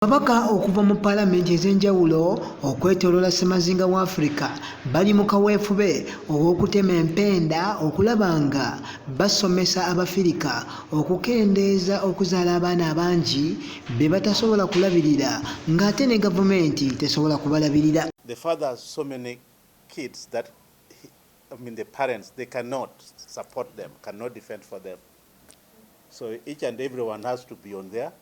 Ababaka okuva mu paalamenti ez'enjawulo okwetooloola ssemazinga wa Afrika bali mu kaweefube ow'okutema empenda okulaba nga basomesa Abafirika okukendeeza okuzaala abaana abangi be batasobola kulabirira ng'ate ne gavumenti tesobola kubalabirira. The father has so many kids that the parents, they cannot support them, cannot defend for them. So each and everyone has to be on their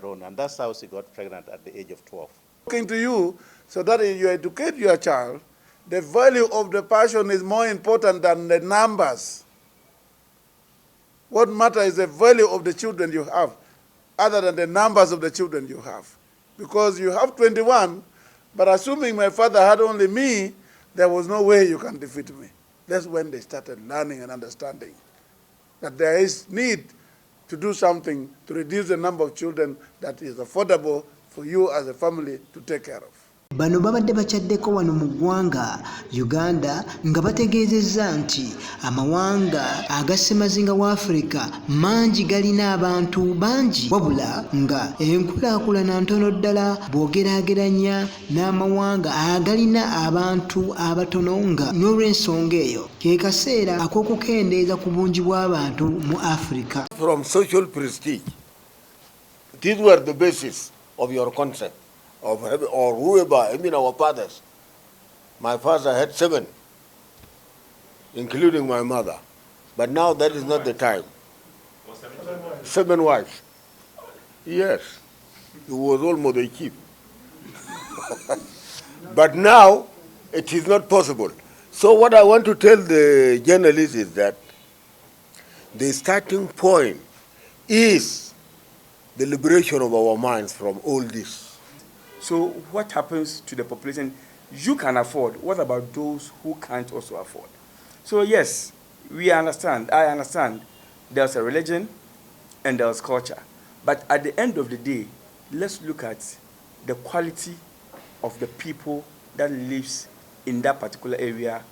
own, and that's how she got pregnant at the age of 12. Talking to you so that you educate your child, the value of the passion is more important than the numbers. What matters is the value of the children you have, other than the numbers of the children you have. Because you have 21, but assuming my father had only me, there was no way you can defeat me. That's when they started learning and understanding that there is need to do something to reduce the number of children that is affordable for you as a family to take care of. Bano babadde bakyaddeko wano mu ggwanga Uganda nga bategeezezza nti amawanga aga ssemazinga wa Afrika mangi galina abantu bangi wabula nga enkulaakulana ntono ddala bw'ogeraageranya n'amawanga agalina abantu abatono nga n'olw'ensonga eyo ke kaseera ak'okukendeeza ku bungi bw'abantu mu Afrika. From social prestige, these were the basis of your concept. Or whoever, our fathers. My father had 7, including my mother. But now that is not the time. 7 wives. Yes, he was almost a chief. But now it is not possible. So what I want to tell the journalists is that the starting point is the liberation of our minds from all this. So what happens to the population you can afford? What about those who can't also afford? So yes, I understand there's a religion and there's culture. But at the end of the day, let's look at the quality of the people that lives in that particular area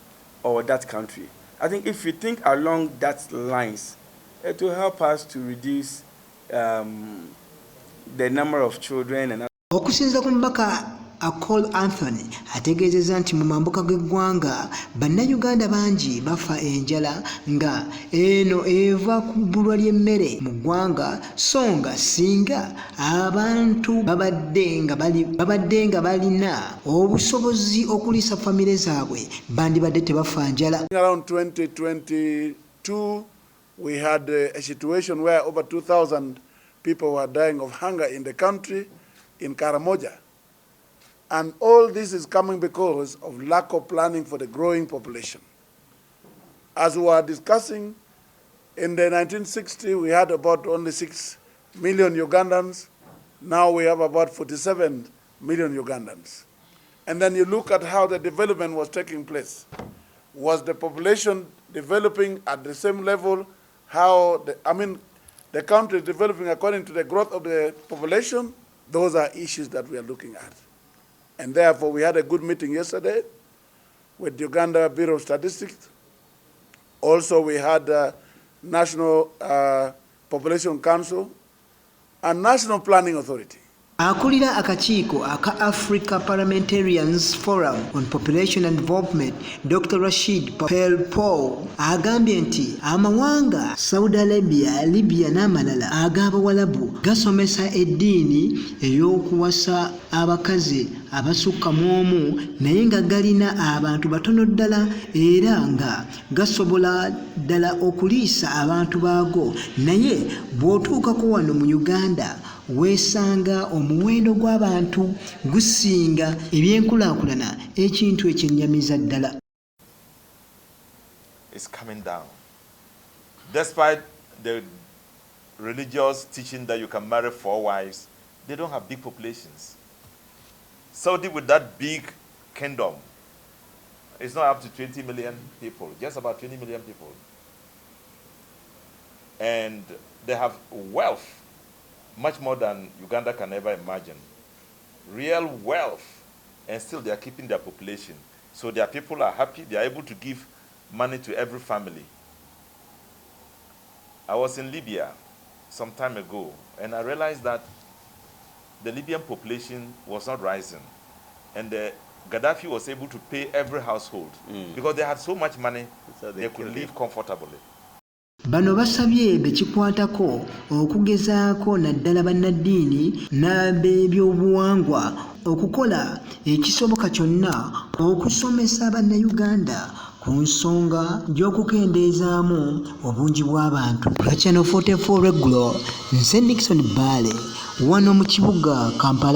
or that country. I think if we think along that lines, it will help us to reduce the number of children and Okusinza ku mubaka Akol Anthony ategeezezza nti mu mambuka g'eggwanga bannayuganda bangi bafa enjala nga eno eva ku bbulwa ly'emmere mu ggwanga so nga singa abantu babadde nga balina obusobozi okuliisa famire zaabwe bandibadde tebafa njala. Around 2022, we had a situation where over 2,000 people were dying of hunger in the country, in Karamoja. And all this is coming because of lack of planning for the growing population. As we were discussing, in the 1960s, we had about only 6 million Ugandans. Now we have about 47 million Ugandans. And then you look at how the development was taking place. Was the population developing at the same level? The country is developing according to the growth of the population? Those are issues that we are looking at. And therefore, we had a good meeting yesterday with the Uganda Bureau of Statistics. Also, we had National Population Council and National Planning Authority. Akulira akakiiko aka Africa Parliamentarians Forum on Population and Development, Dr. Rashid Pelpo agambye nti amawanga Saudi Arabia, Libya n'amalala ag'abawalabu gasomesa eddiini ey'okuwasa abakazi abasukka mu omu naye nga galina abantu batono ddala era nga gasobola ddala okuliisa abantu baago naye bw'otuukako wano mu Uganda weesanga omuwendo gw'abantu gusinga ebyenkulaakulana ekintu ekyennyamiza ddala. It's coming down. Despite the religious teaching that you can marry 4 wives, they don't have big populations. Saudi with that big kingdom, it's not up to 20 million people, just about 20 million people. And they have wealth, much more than Uganda can ever imagine. Real wealth, and still they are keeping their population. So their people are happy, they are able to give money to every family. I was in Libya some time ago, and I realized that the Libyan population was not rising. And Gaddafi was able to pay every household because they had so much money, So they could live comfortably. Bano basabye bekikwatako okugezaako naddala bannaddiini n'ab'ebyobuwangwa okukola ekisoboka kyonna okusomesa bannayuganda ku nsonga gy'okukendeezaamu obungi bw'abantu. Channel 44 Regular, nze Nixon Bale, wano mu kibuga Kampala.